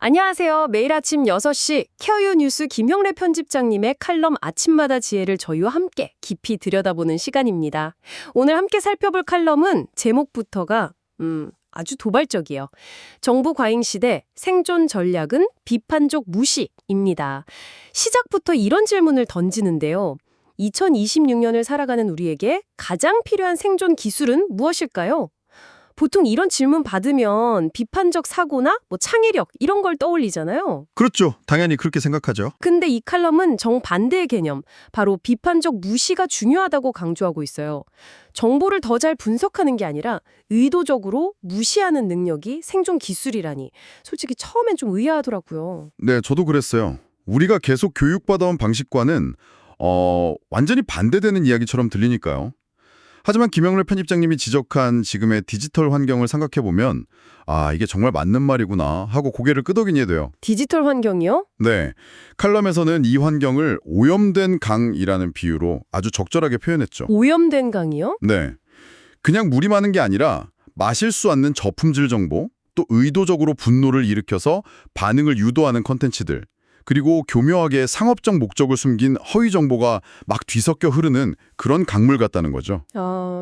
안녕하세요. 매일 아침 6시 케어유 뉴스 김형래 편집장님의 칼럼 아침마다 지혜를 저희와 함께 깊이 들여다보는 시간입니다. 오늘 함께 살펴볼 칼럼은 제목부터가 아주 도발적이에요. 정부 과잉 시대 생존 전략은 비판적 무시입니다. 시작부터 이런 질문을 던지는데요. 2026년을 살아가는 우리에게 가장 필요한 생존 기술은 무엇일까요? 보통 이런 질문 받으면 비판적 사고나 창의력 이런 걸 떠올리잖아요. 그렇죠. 당연히 그렇게 생각하죠. 근데 이 칼럼은 정반대의 개념, 바로 비판적 무시가 중요하다고 강조하고 있어요. 정보를 더 잘 분석하는 게 아니라 의도적으로 무시하는 능력이 생존 기술이라니 솔직히 처음엔 좀 의아하더라고요. 네, 저도 그랬어요. 우리가 계속 교육받아온 방식과는 완전히 반대되는 이야기처럼 들리니까요. 하지만 김영래 편집장님이 지적한 지금의 디지털 환경을 생각해보면 이게 정말 맞는 말이구나 하고 고개를 끄덕이게 돼요. 디지털 환경이요? 네, 칼럼에서는 이 환경을 오염된 강이라는 비유로 아주 적절하게 표현했죠. 오염된 강이요? 네, 그냥 물이 많은 게 아니라 마실 수 없는 저품질 정보, 또 의도적으로 분노를 일으켜서 반응을 유도하는 컨텐츠들, 그리고 교묘하게 상업적 목적을 숨긴 허위 정보가 막 뒤섞여 흐르는 그런 강물 같다는 거죠.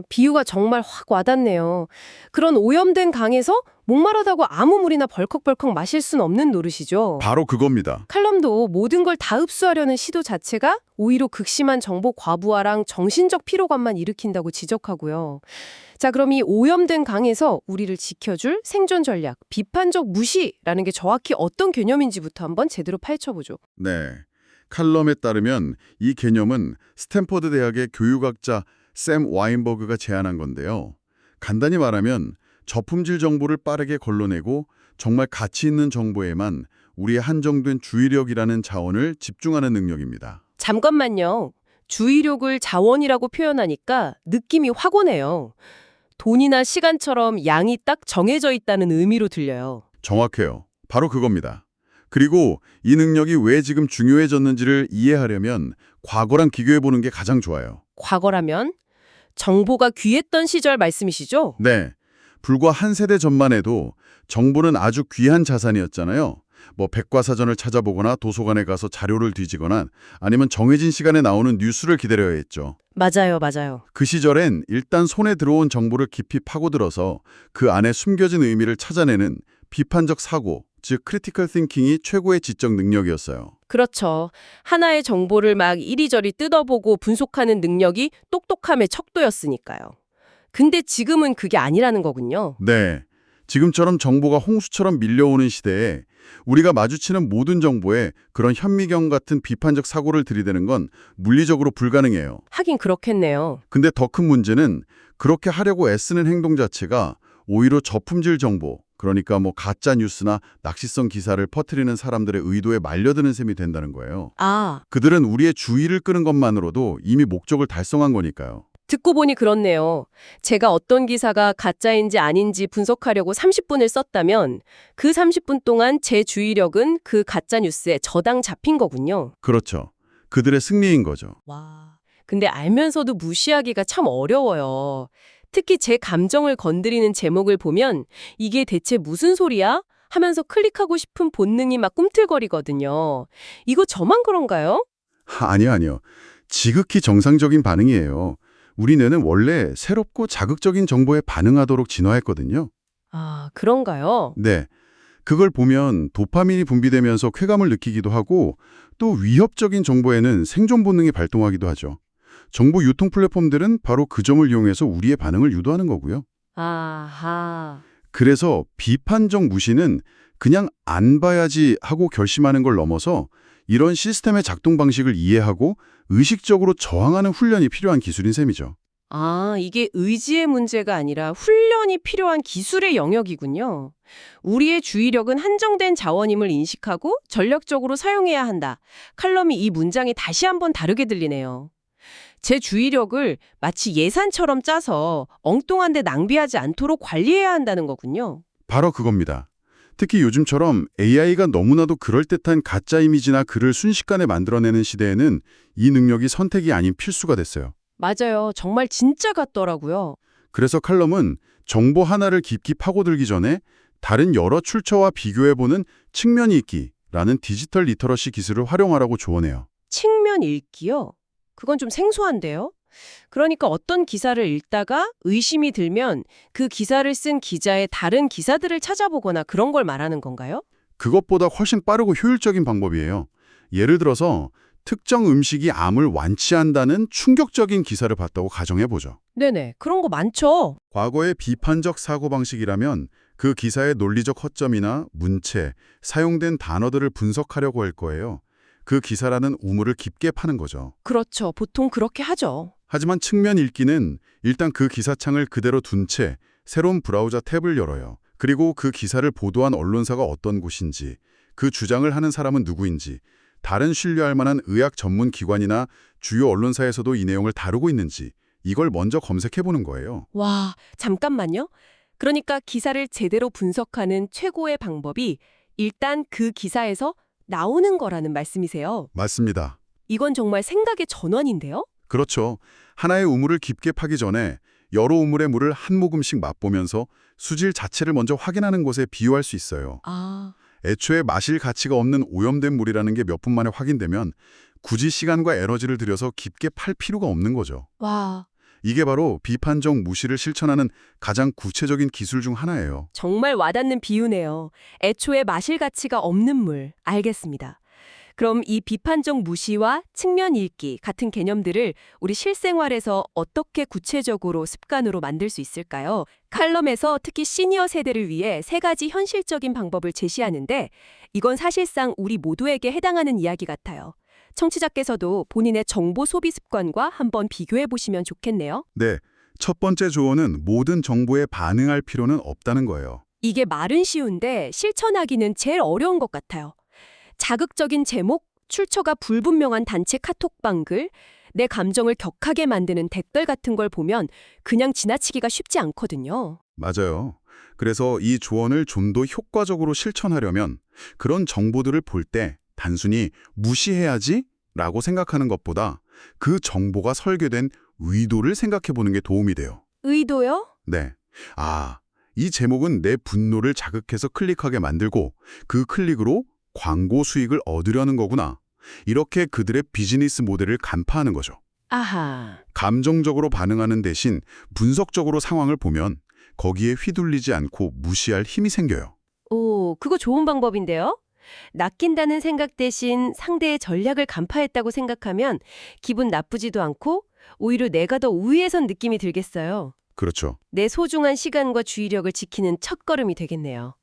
비유가 정말 확 와닿네요. 그런 오염된 강에서 목마르다고 아무 물이나 벌컥벌컥 마실 순 없는 노릇이죠. 바로 그겁니다. 칼럼도 모든 걸 다 흡수하려는 시도 자체가 오히려 극심한 정보 과부하랑 정신적 피로감만 일으킨다고 지적하고요. 자, 그럼 이 오염된 강에서 우리를 지켜줄 생존 전략, 비판적 무시라는 게 정확히 어떤 개념인지부터 한번 제대로 파헤쳐보죠. 네, 칼럼에 따르면 이 개념은 스탠퍼드 대학의 교육학자 샘 와인버그가 제안한 건데요. 간단히 말하면 저품질 정보를 빠르게 걸러내고 정말 가치 있는 정보에만 우리의 한정된 주의력이라는 자원을 집중하는 능력입니다. 잠깐만요. 주의력을 자원이라고 표현하니까 느낌이 확 오네요. 돈이나 시간처럼 양이 딱 정해져 있다는 의미로 들려요. 정확해요. 바로 그겁니다. 그리고 이 능력이 왜 지금 중요해졌는지를 이해하려면 과거랑 비교해보는 게 가장 좋아요. 과거라면? 정보가 귀했던 시절 말씀이시죠? 네, 불과 한 세대 전만 해도 정보는 아주 귀한 자산이었잖아요. 백과사전을 찾아보거나 도서관에 가서 자료를 뒤지거나 아니면 정해진 시간에 나오는 뉴스를 기다려야 했죠. 맞아요, 맞아요. 그 시절엔 일단 손에 들어온 정보를 깊이 파고들어서 그 안에 숨겨진 의미를 찾아내는 비판적 사고, 즉 크리티컬 띵킹이 최고의 지적 능력이었어요. 그렇죠. 하나의 정보를 막 이리저리 뜯어보고 분석하는 능력이 똑똑함의 척도였으니까요. 근데 지금은 그게 아니라는 거군요. 네, 지금처럼 정보가 홍수처럼 밀려오는 시대에 우리가 마주치는 모든 정보에 그런 현미경 같은 비판적 사고를 들이대는 건 물리적으로 불가능해요. 하긴 그렇겠네요. 근데 더 큰 문제는 그렇게 하려고 애쓰는 행동 자체가 오히려 저품질 정보, 그러니까 가짜 뉴스나 낚시성 기사를 퍼뜨리는 사람들의 의도에 말려드는 셈이 된다는 거예요. 그들은 우리의 주의를 끄는 것만으로도 이미 목적을 달성한 거니까요. 듣고 보니 그렇네요. 제가 어떤 기사가 가짜인지 아닌지 분석하려고 30분을 썼다면 그 30분 동안 제 주의력은 그 가짜 뉴스에 저당 잡힌 거군요. 그렇죠. 그들의 승리인 거죠. 와, 근데 알면서도 무시하기가 참 어려워요. 특히 제 감정을 건드리는 제목을 보면 이게 대체 무슨 소리야? 하면서 클릭하고 싶은 본능이 막 꿈틀거리거든요. 이거 저만 그런가요? 아니요. 지극히 정상적인 반응이에요. 우리 뇌는 원래 새롭고 자극적인 정보에 반응하도록 진화했거든요. 그런가요? 네. 그걸 보면 도파민이 분비되면서 쾌감을 느끼기도 하고 또 위협적인 정보에는 생존 본능이 발동하기도 하죠. 정보 유통 플랫폼들은 바로 그 점을 이용해서 우리의 반응을 유도하는 거고요. 아하. 그래서 비판적 무시는 그냥 안 봐야지 하고 결심하는 걸 넘어서 이런 시스템의 작동 방식을 이해하고 의식적으로 저항하는 훈련이 필요한 기술인 셈이죠. 이게 의지의 문제가 아니라 훈련이 필요한 기술의 영역이군요. 우리의 주의력은 한정된 자원임을 인식하고 전략적으로 사용해야 한다. 칼럼이 이 문장이 다시 한번 다르게 들리네요. 제 주의력을 마치 예산처럼 짜서 엉뚱한 데 낭비하지 않도록 관리해야 한다는 거군요. 바로 그겁니다. 특히 요즘처럼 AI가 너무나도 그럴듯한 가짜 이미지나 글을 순식간에 만들어내는 시대에는 이 능력이 선택이 아닌 필수가 됐어요. 맞아요. 정말 진짜 같더라고요. 그래서 칼럼은 정보 하나를 깊이 파고들기 전에 다른 여러 출처와 비교해보는 측면 읽기라는 디지털 리터러시 기술을 활용하라고 조언해요. 측면 읽기요? 그건 좀 생소한데요? 그러니까 어떤 기사를 읽다가 의심이 들면 그 기사를 쓴 기자의 다른 기사들을 찾아보거나 그런 걸 말하는 건가요? 그것보다 훨씬 빠르고 효율적인 방법이에요. 예를 들어서 특정 음식이 암을 완치한다는 충격적인 기사를 봤다고 가정해보죠. 네네, 그런 거 많죠. 과거의 비판적 사고방식이라면 그 기사의 논리적 허점이나 문체, 사용된 단어들을 분석하려고 할 거예요. 그 기사라는 우물을 깊게 파는 거죠. 그렇죠. 보통 그렇게 하죠. 하지만 측면 읽기는 일단 그 기사창을 그대로 둔 채 새로운 브라우저 탭을 열어요. 그리고 그 기사를 보도한 언론사가 어떤 곳인지, 그 주장을 하는 사람은 누구인지, 다른 신뢰할 만한 의학 전문 기관이나 주요 언론사에서도 이 내용을 다루고 있는지 이걸 먼저 검색해보는 거예요. 와, 잠깐만요. 그러니까 기사를 제대로 분석하는 최고의 방법이 일단 그 기사에서 나오는 거라는 말씀이세요. 맞습니다. 이건 정말 생각의 전환인데요? 그렇죠. 하나의 우물을 깊게 파기 전에 여러 우물의 물을 한 모금씩 맛보면서 수질 자체를 먼저 확인하는 것에 비유할 수 있어요. 아, 애초에 마실 가치가 없는 오염된 물이라는 게 몇 분 만에 확인되면 굳이 시간과 에너지를 들여서 깊게 팔 필요가 없는 거죠. 와, 이게 바로 비판적 무시를 실천하는 가장 구체적인 기술 중 하나예요. 정말 와닿는 비유네요. 애초에 마실 가치가 없는 물. 알겠습니다. 그럼 이 비판적 무시와 측면 읽기 같은 개념들을 우리 실생활에서 어떻게 구체적으로 습관으로 만들 수 있을까요? 칼럼에서 특히 시니어 세대를 위해 3가지 현실적인 방법을 제시하는데 이건 사실상 우리 모두에게 해당하는 이야기 같아요. 청취자께서도 본인의 정보 소비 습관과 한번 비교해 보시면 좋겠네요. 네, 첫 번째 조언은 모든 정보에 반응할 필요는 없다는 거예요. 이게 말은 쉬운데 실천하기는 제일 어려운 것 같아요. 자극적인 제목, 출처가 불분명한 단체 카톡방 글, 내 감정을 격하게 만드는 댓글 같은 걸 보면 그냥 지나치기가 쉽지 않거든요. 맞아요. 그래서 이 조언을 좀 더 효과적으로 실천하려면 그런 정보들을 볼 때 단순히 무시해야지 라고 생각하는 것보다 그 정보가 설계된 의도를 생각해 보는 게 도움이 돼요. 의도요? 네. 아, 이 제목은 내 분노를 자극해서 클릭하게 만들고 그 클릭으로 광고 수익을 얻으려는 거구나. 이렇게 그들의 비즈니스 모델을 간파하는 거죠. 아하. 감정적으로 반응하는 대신 분석적으로 상황을 보면 거기에 휘둘리지 않고 무시할 힘이 생겨요. 오, 그거 좋은 방법인데요? 낚인다는 생각 대신 상대의 전략을 간파했다고 생각하면 기분 나쁘지도 않고 오히려 내가 더 우위에 선 느낌이 들겠어요. 그렇죠. 내 소중한 시간과 주의력을 지키는 첫걸음이 되겠네요.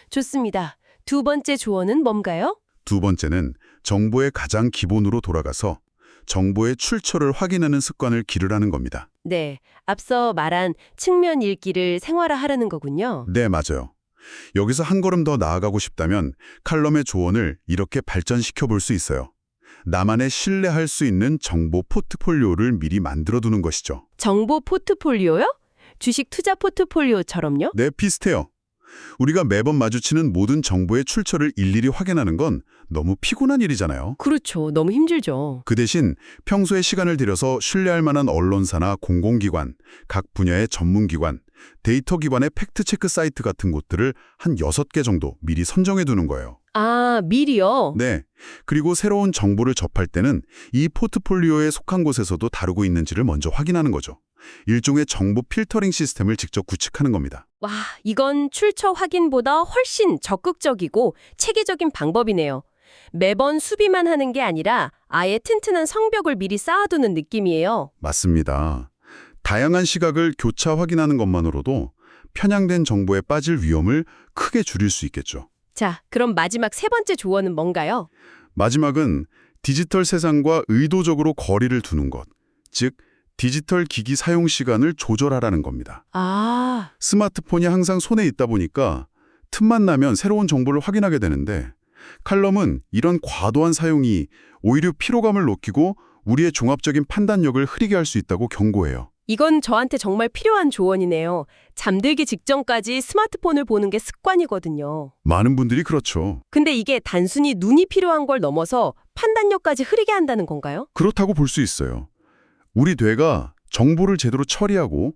좋습니다. 2번째 조언은 뭔가요? 두 번째는 정보의 가장 기본으로 돌아가서 정보의 출처를 확인하는 습관을 기르라는 겁니다. 네, 앞서 말한 측면 읽기를 생활화하려는 거군요. 네, 맞아요. 여기서 한 걸음 더 나아가고 싶다면 칼럼의 조언을 이렇게 발전시켜 볼 수 있어요. 나만의 신뢰할 수 있는 정보 포트폴리오를 미리 만들어두는 것이죠. 정보 포트폴리오요? 주식 투자 포트폴리오처럼요? 네, 비슷해요. 우리가 매번 마주치는 모든 정보의 출처를 일일이 확인하는 건 너무 피곤한 일이잖아요. 그렇죠. 너무 힘들죠. 그 대신 평소에 시간을 들여서 신뢰할 만한 언론사나 공공기관, 각 분야의 전문기관, 데이터 기반의 팩트체크 사이트 같은 곳들을 한 6개 정도 미리 선정해 두는 거예요. 아, 미리요? 네. 그리고 새로운 정보를 접할 때는 이 포트폴리오에 속한 곳에서도 다루고 있는지를 먼저 확인하는 거죠. 일종의 정보 필터링 시스템을 직접 구축하는 겁니다. 와, 이건 출처 확인보다 훨씬 적극적이고 체계적인 방법이네요. 매번 수비만 하는 게 아니라 아예 튼튼한 성벽을 미리 쌓아두는 느낌이에요. 맞습니다. 다양한 시각을 교차 확인하는 것만으로도 편향된 정보에 빠질 위험을 크게 줄일 수 있겠죠. 자, 그럼 마지막 3번째 조언은 뭔가요? 마지막은 디지털 세상과 의도적으로 거리를 두는 것, 즉 디지털 기기 사용 시간을 조절하라는 겁니다. 아, 스마트폰이 항상 손에 있다 보니까 틈만 나면 새로운 정보를 확인하게 되는데 칼럼은 이런 과도한 사용이 오히려 피로감을 높이고 우리의 종합적인 판단력을 흐리게 할 수 있다고 경고해요. 이건 저한테 정말 필요한 조언이네요. 잠들기 직전까지 스마트폰을 보는 게 습관이거든요. 많은 분들이 그렇죠. 근데 이게 단순히 눈이 필요한 걸 넘어서 판단력까지 흐리게 한다는 건가요? 그렇다고 볼 수 있어요. 우리 뇌가 정보를 제대로 처리하고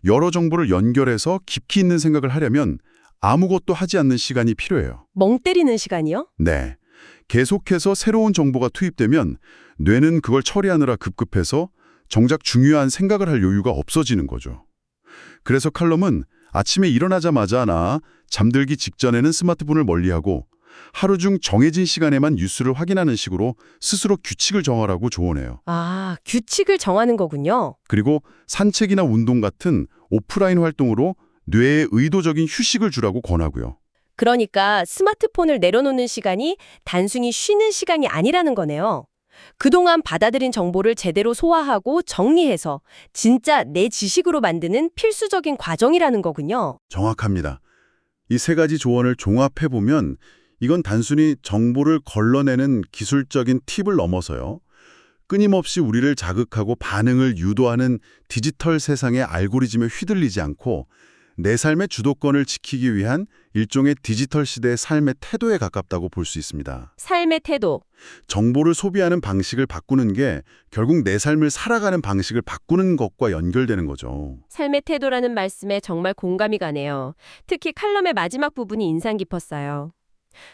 여러 정보를 연결해서 깊이 있는 생각을 하려면 아무것도 하지 않는 시간이 필요해요. 멍 때리는 시간이요? 네. 계속해서 새로운 정보가 투입되면 뇌는 그걸 처리하느라 급급해서 정작 중요한 생각을 할 여유가 없어지는 거죠. 그래서 칼럼은 아침에 일어나자마자나 잠들기 직전에는 스마트폰을 멀리하고 하루 중 정해진 시간에만 뉴스를 확인하는 식으로 스스로 규칙을 정하라고 조언해요. 아, 규칙을 정하는 거군요. 그리고 산책이나 운동 같은 오프라인 활동으로 뇌에 의도적인 휴식을 주라고 권하고요. 그러니까 스마트폰을 내려놓는 시간이 단순히 쉬는 시간이 아니라는 거네요. 그동안 받아들인 정보를 제대로 소화하고 정리해서 진짜 내 지식으로 만드는 필수적인 과정이라는 거군요. 정확합니다. 이 세 가지 조언을 종합해보면 이건 단순히 정보를 걸러내는 기술적인 팁을 넘어서요. 끊임없이 우리를 자극하고 반응을 유도하는 디지털 세상의 알고리즘에 휘둘리지 않고 내 삶의 주도권을 지키기 위한 일종의 디지털 시대의 삶의 태도에 가깝다고 볼 수 있습니다. 삶의 태도. 정보를 소비하는 방식을 바꾸는 게 결국 내 삶을 살아가는 방식을 바꾸는 것과 연결되는 거죠. 삶의 태도라는 말씀에 정말 공감이 가네요. 특히 칼럼의 마지막 부분이 인상 깊었어요.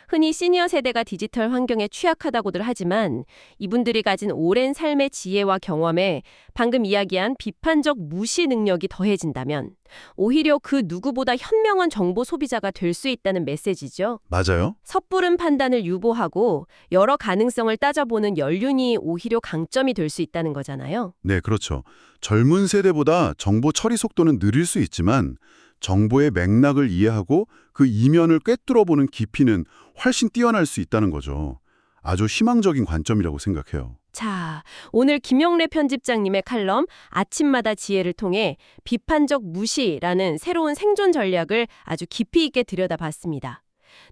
흔히 시니어 세대가 디지털 환경에 취약하다고들 하지만 이분들이 가진 오랜 삶의 지혜와 경험에 방금 이야기한 비판적 무시 능력이 더해진다면 오히려 그 누구보다 현명한 정보 소비자가 될 수 있다는 메시지죠. 맞아요? 섣부른 판단을 유보하고 여러 가능성을 따져보는 연륜이 오히려 강점이 될 수 있다는 거잖아요. 네, 그렇죠. 젊은 세대보다 정보 처리 속도는 느릴 수 있지만 정보의 맥락을 이해하고 그 이면을 꿰뚫어보는 깊이는 훨씬 뛰어날 수 있다는 거죠. 아주 희망적인 관점이라고 생각해요. 자, 오늘 김영래 편집장님의 칼럼 아침마다 지혜를 통해 비판적 무시라는 새로운 생존 전략을 아주 깊이 있게 들여다봤습니다.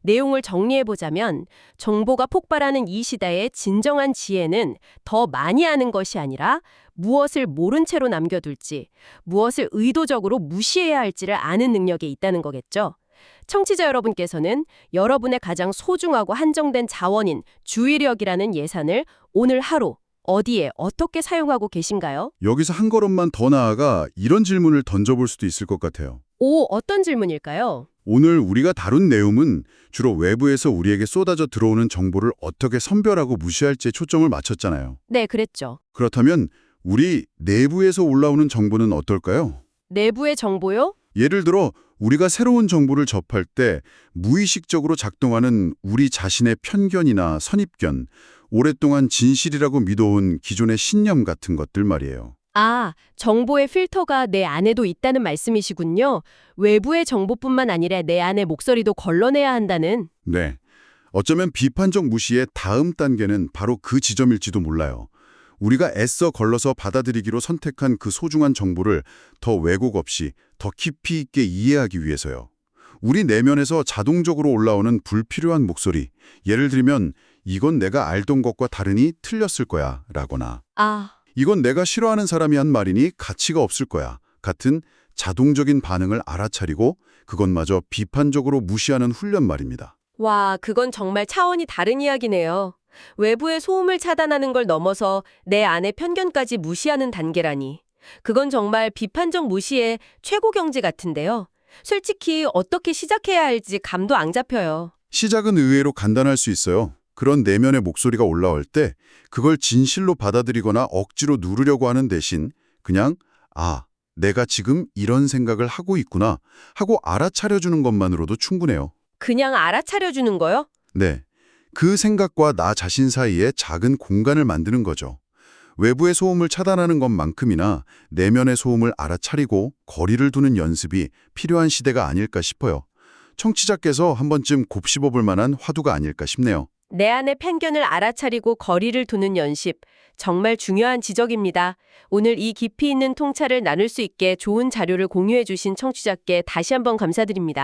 내용을 정리해보자면 정보가 폭발하는 이 시대의 진정한 지혜는 더 많이 아는 것이 아니라 무엇을 모른 채로 남겨둘지, 무엇을 의도적으로 무시해야 할지를 아는 능력에 있다는 거겠죠. 청취자 여러분께서는 여러분의 가장 소중하고 한정된 자원인 주의력이라는 예산을 오늘 하루 어디에 어떻게 사용하고 계신가요? 여기서 한 걸음만 더 나아가 이런 질문을 던져볼 수도 있을 것 같아요. 오, 어떤 질문일까요? 오늘 우리가 다룬 내용은 주로 외부에서 우리에게 쏟아져 들어오는 정보를 어떻게 선별하고 무시할지에 초점을 맞췄잖아요. 네, 그랬죠. 그렇다면 우리 내부에서 올라오는 정보는 어떨까요? 내부의 정보요? 예를 들어 우리가 새로운 정보를 접할 때 무의식적으로 작동하는 우리 자신의 편견이나 선입견, 오랫동안 진실이라고 믿어온 기존의 신념 같은 것들 말이에요. 아, 정보의 필터가 내 안에도 있다는 말씀이시군요. 외부의 정보뿐만 아니라 내 안의 목소리도 걸러내야 한다는. 네. 어쩌면 비판적 무시의 다음 단계는 바로 그 지점일지도 몰라요. 우리가 애써 걸러서 받아들이기로 선택한 그 소중한 정보를 더 왜곡 없이 더 깊이 있게 이해하기 위해서요. 우리 내면에서 자동적으로 올라오는 불필요한 목소리, 예를 들면 이건 내가 알던 것과 다르니 틀렸을 거야 라거나 아, 이건 내가 싫어하는 사람이 한 말이니 가치가 없을 거야 같은 자동적인 반응을 알아차리고 그것마저 비판적으로 무시하는 훈련 말입니다. 와, 그건 정말 차원이 다른 이야기네요. 외부의 소음을 차단하는 걸 넘어서 내 안의 편견까지 무시하는 단계라니. 그건 정말 비판적 무시의 최고 경지 같은데요. 솔직히 어떻게 시작해야 할지 감도 안 잡혀요. 시작은 의외로 간단할 수 있어요. 그런 내면의 목소리가 올라올 때 그걸 진실로 받아들이거나 억지로 누르려고 하는 대신 그냥 아, 내가 지금 이런 생각을 하고 있구나 하고 알아차려주는 것만으로도 충분해요. 그냥 알아차려주는 거요? 네, 그 생각과 나 자신 사이에 작은 공간을 만드는 거죠. 외부의 소음을 차단하는 것만큼이나 내면의 소음을 알아차리고 거리를 두는 연습이 필요한 시대가 아닐까 싶어요. 청취자께서 한 번쯤 곱씹어볼 만한 화두가 아닐까 싶네요. 내 안의 편견을 알아차리고 거리를 두는 연습. 정말 중요한 지적입니다. 오늘 이 깊이 있는 통찰을 나눌 수 있게 좋은 자료를 공유해 주신 청취자께 다시 한번 감사드립니다.